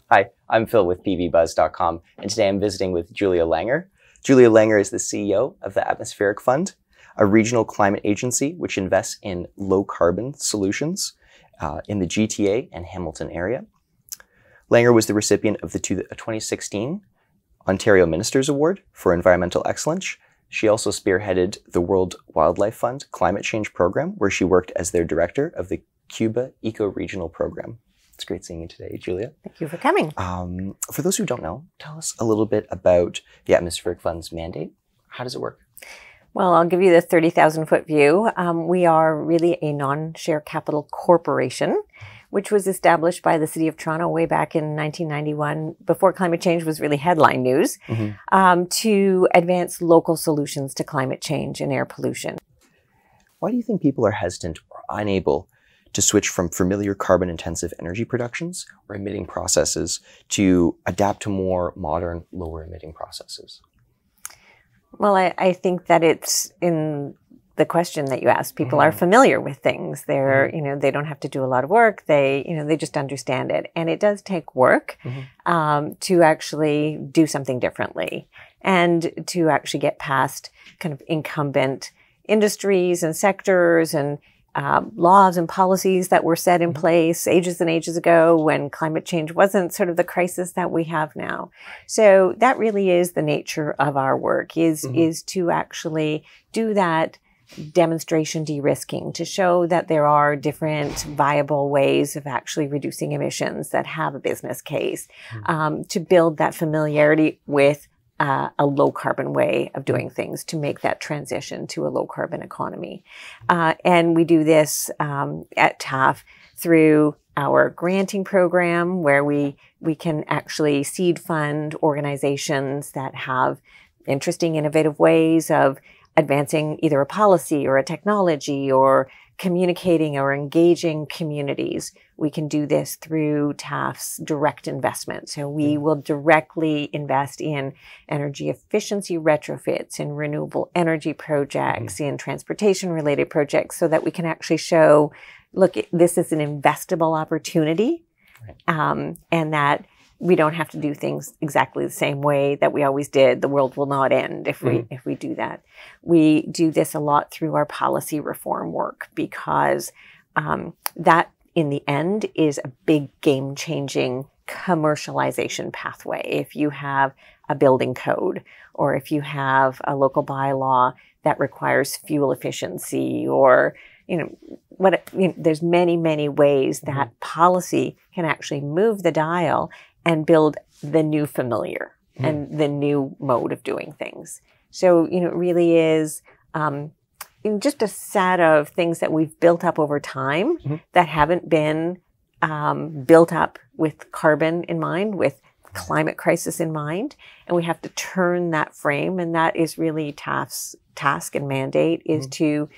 Hi, I'm Phil with PVBuzz.com, and today I'm visiting with Julia Langer. Julia Langer is the CEO of the Atmospheric Fund, a regional climate agency which invests in low-carbon solutions in the GTA and Hamilton area. Langer was the recipient of the 2016 Ontario Minister's Award for Environmental Excellence. She also spearheaded the World Wildlife Fund Climate Change Program, where she worked as their director of the Cuba Eco-Regional Program. It's great seeing you today, Julia. Thank you for coming. For those who don't know, tell us a little bit about the Atmospheric Fund's mandate. How does it work? Well, I'll give you the 30,000-foot view. We are really a non-share capital corporation, which was established by the City of Toronto way back in 1991, before climate change was really headline news, to advance local solutions to climate change and air pollution. Why do you think people are hesitant or unable to switch from familiar carbon-intensive energy productions or emitting processes to adapt to more modern, lower-emitting processes? Well, I think that it's in the question that you asked. People are familiar with things. They're, they don't have to do a lot of work. They just understand it. And it does take work to actually do something differently and to actually get past kind of incumbent industries and sectors and laws and policies that were set in place ages and ages ago when climate change wasn't sort of the crisis that we have now. So that really is the nature of our work, is to actually do that demonstration de-risking, to show that there are different viable ways of actually reducing emissions that have a business case, to build that familiarity with a low carbon way of doing things, to make that transition to a low carbon economy. And we do this at TAF through our granting program, where we can actually seed fund organizations that have interesting, innovative ways of advancing either a policy or a technology or communicating or engaging communities. We can do this through TAF's direct investment. So we will directly invest in energy efficiency retrofits, in renewable energy projects, in transportation related projects, so that we can actually show, look, this is an investable opportunity, and that we don't have to do things exactly the same way that we always did. The world will not end if we do that. We do this a lot through our policy reform work, because that in the end is a big game-changing commercialization pathway. If you have a building code, or if you have a local bylaw that requires fuel efficiency, or there's many, many ways that policy can actually move the dial and build the new familiar and the new mode of doing things. So, it really is just a set of things that we've built up over time that haven't been built up with carbon in mind, with climate crisis in mind. And we have to turn that frame. And that is really TAF's task and mandate, is to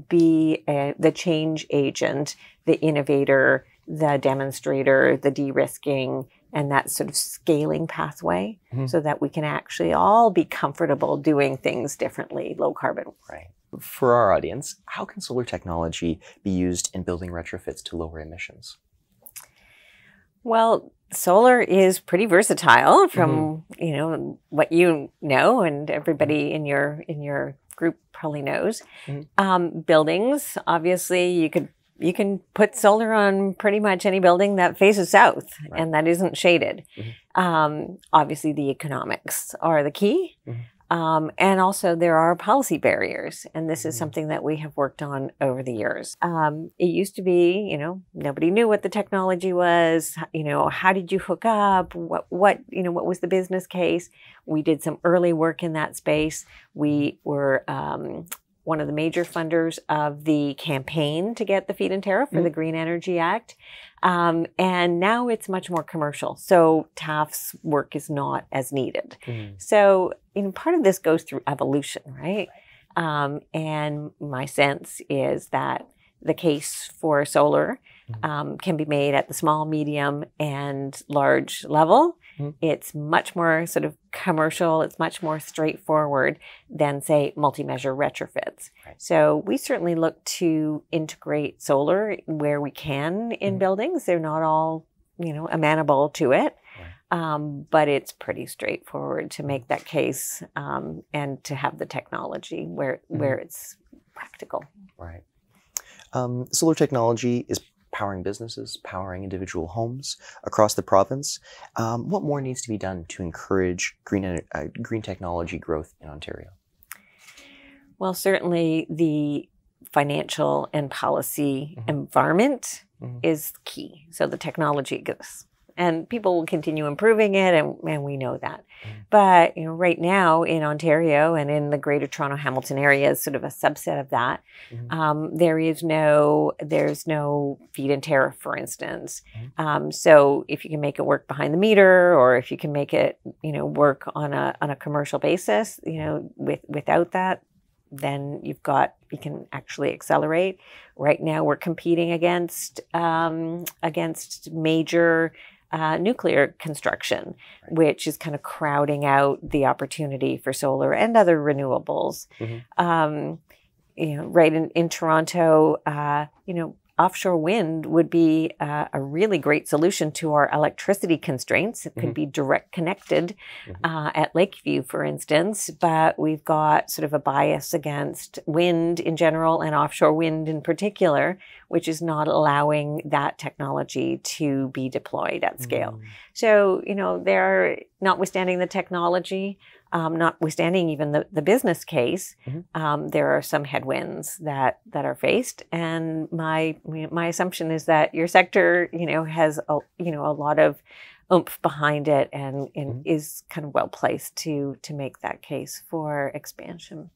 be the change agent, the innovator, the demonstrator, the de-risking, and that sort of scaling pathway, so that we can actually all be comfortable doing things differently, low carbon. Right. For our audience, how can solar technology be used in building retrofits to lower emissions? Well, solar is pretty versatile from, what you know, and everybody in your group probably knows. Buildings, obviously, you can put solar on pretty much any building that faces south and that isn't shaded. Obviously, the economics are the key. And also there are policy barriers. And this is something that we have worked on over the years. It used to be, nobody knew what the technology was. How did you hook up? What was the business case? We did some early work in that space. We were, one of the major funders of the campaign to get the feed-in tariff for the Green Energy Act. And now it's much more commercial. So TAF's work is not as needed. So, part of this goes through evolution, right? And my sense is that the case for solar can be made at the small, medium, and large level. It's much more sort of commercial. It's much more straightforward than, say, multi-measure retrofits. Right. So we certainly look to integrate solar where we can in buildings. They're not all, amenable to it. Right. But it's pretty straightforward to make that case and to have the technology where it's practical. Right. Solar technology is powering businesses, powering individual homes across the province. What more needs to be done to encourage green technology growth in Ontario? Well, certainly the financial and policy environment is key. So the technology goes. And people will continue improving it, and we know that. But right now in Ontario and in the Greater Toronto Hamilton area is sort of a subset of that. There's no feed-in tariff, for instance. So if you can make it work behind the meter, or if you can make it work on a commercial basis, without that, then you can actually accelerate. Right now we're competing against major nuclear construction, which is kind of crowding out the opportunity for solar and other renewables. Right in Toronto, offshore wind would be a really great solution to our electricity constraints. It could be direct connected at Lakeview, for instance, but we've got sort of a bias against wind in general and offshore wind in particular, which is not allowing that technology to be deployed at scale. So, notwithstanding the technology, notwithstanding even the business case, there are some headwinds that are faced. And my assumption is that your sector, has a lot of oomph behind it and is kind of well placed to make that case for expansion.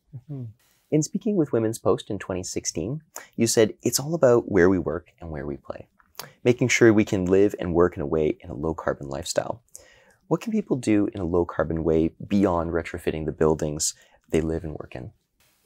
In speaking with Women's Post in 2016, you said it's all about where we work and where we play, making sure we can live and work in a low carbon lifestyle. What can people do in a low carbon way beyond retrofitting the buildings they live and work in?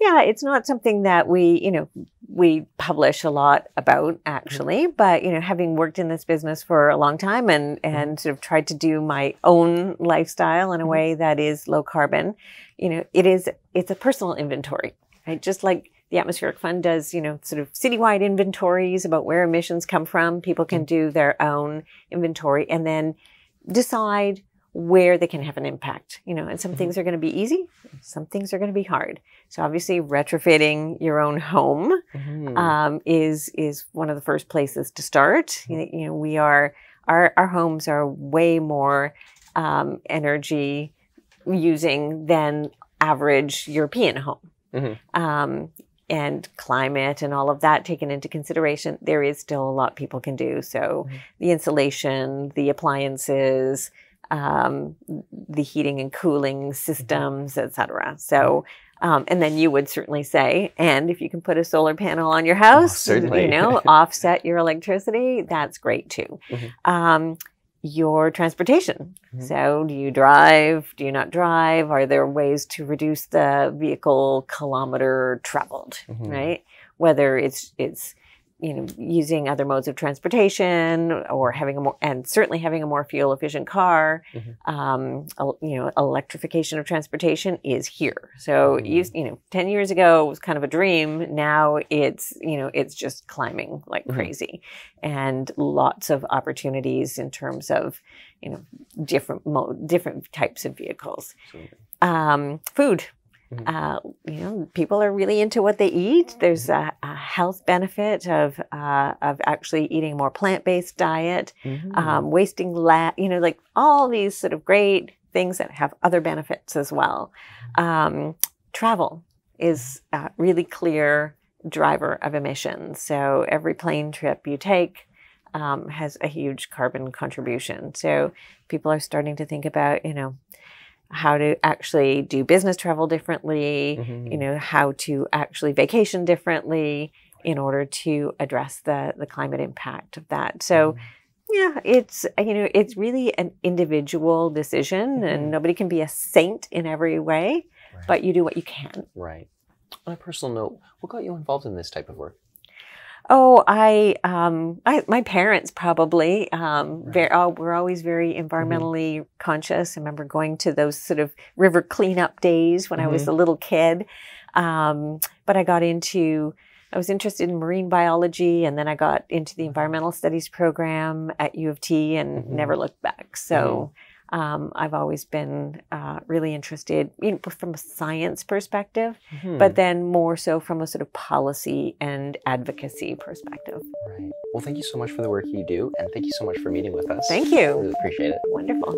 Yeah, it's not something that we publish a lot about, actually, but having worked in this business for a long time and sort of tried to do my own lifestyle in a way that is low carbon, it's a personal inventory, right? Just like the Atmospheric Fund does, sort of citywide inventories about where emissions come from. People can do their own inventory and then decide where they can have an impact, and some things are going to be easy, some things are going to be hard. So obviously retrofitting your own home is one of the first places to start. Our homes are way more energy using than average European home. And climate and all of that taken into consideration, there is still a lot people can do. So the insulation, the appliances, the heating and cooling systems, etc. So, and then you would certainly say, and if you can put a solar panel on your house, certainly. Offset your electricity, that's great too. Your transportation. So do you drive? Do you not drive? Are there ways to reduce the vehicle kilometer traveled, right? Whether it's using other modes of transportation or certainly having a more fuel efficient car, electrification of transportation is here. So 10 years ago it was kind of a dream. Now it's just climbing like crazy, and lots of opportunities in terms of, different types of vehicles. Food. People are really into what they eat. There's a health benefit of actually eating a more plant-based diet, wasting less, like all these sort of great things that have other benefits as well. Travel is a really clear driver of emissions. So every plane trip you take has a huge carbon contribution. So people are starting to think about, how to actually do business travel differently, how to actually vacation differently in order to address the climate impact of that. So yeah, it's really an individual decision, and nobody can be a saint in every way, but you do what you can. Right. On a personal note, what got you involved in this type of work? Oh, my parents probably were always very environmentally conscious. I remember going to those sort of river cleanup days when I was a little kid. But I was interested in marine biology, and then I got into the environmental studies program at U of T and never looked back. So I've always been really interested from a science perspective, but then more so from a sort of policy and advocacy perspective. Right. Well, thank you so much for the work you do, and thank you so much for meeting with us. Thank you. Really appreciate it. Wonderful.